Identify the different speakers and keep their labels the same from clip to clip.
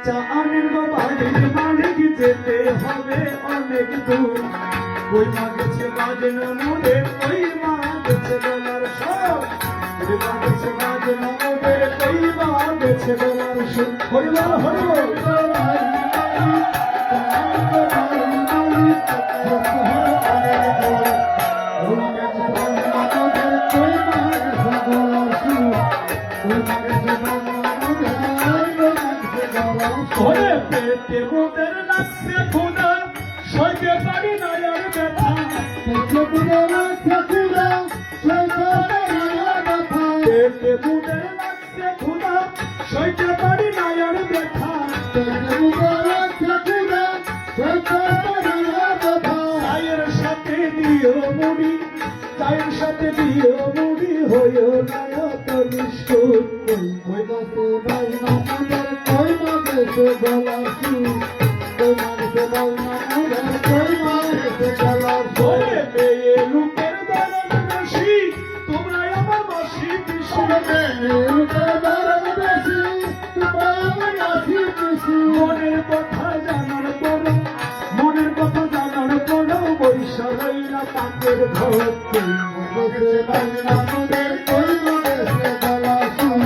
Speaker 1: চানের গো বাড়ির মালিক যেতে হবে অনেক দূর ওই মা গেছে বাজনা মোদের ওই মা গেছে গলার সব ওই মা গেছে বাজনা মোদের ওই মা গেছে গলার সুর হরিবল হরিবল ওরে পেটে মোদের লাগছে ক্ষুধা সইতে পারি না আর ব্যথা পেটে মোদের লাগছে ক্ষুধা সইতে পারি না আর ব্যথা চায়ের সাথে দিও মুড়ি চায়ের সাথে দিও মুড়ি হইও না অত নিষ্ঠুর ওই মাসে বাইনা মোদের কই মাসে গলা সুর ওই মাসে বাইনা মোদের কই মাসে গলা সুর মেয়ে লোকের দরদ বেশি তোমরা আমার বাসি পিসি লোকের দরদ বেশি তোমরা আমার বাসি পিসি মনের কথা জানার পর মনের কথা জানার পর বৈশা হইলা পাপের ঘর কই মাসে বাইনা মোদের কই মাসে গলা সুর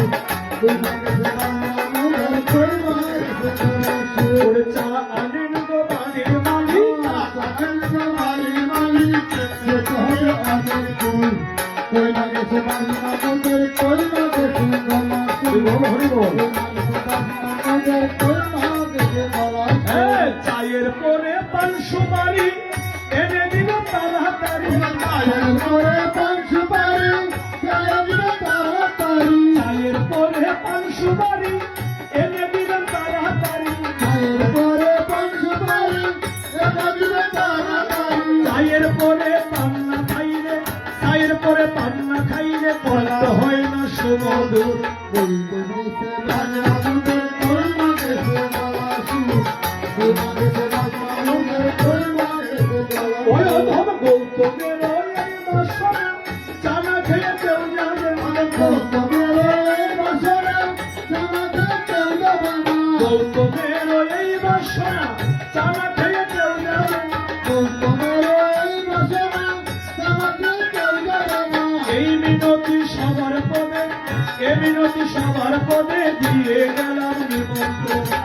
Speaker 1: ওই মাসে বাইনা মোদের কই মাসে গলা সুর চা আনেন গো বাড়ির মালিক আনেন গো বাড়ির মালিক যেতে হবে অনেক দূর ওই মাসে বাইনা মোদের কই মাসে গলা সুর হরিবল চায়ের পরে পান সুপারি এনে দিল তাড়াতাড়ি চায়ের পরে পান সুপারি এনে দিল তাড়াতাড়ি চায়ের পরে পান সুপারি এনে দিল তাড়াতাড়ি চায়ের পরে পান সুপারি এনে দিল তাড়াতাড়ি চায়ের পরে পান না খাইলে চায়ের পরে পান না খাইলে কষ্ট হয় না সুমধুর গৌতমের চানা খেয়ে কেউ যাবে গৌতমের এই বাসনা চানা খেয়ে কেউ যাবে এই মিনতি সবার পদে এই মিনতি সবার পদে দিয়ে গেলাম নিমন্ত্রণ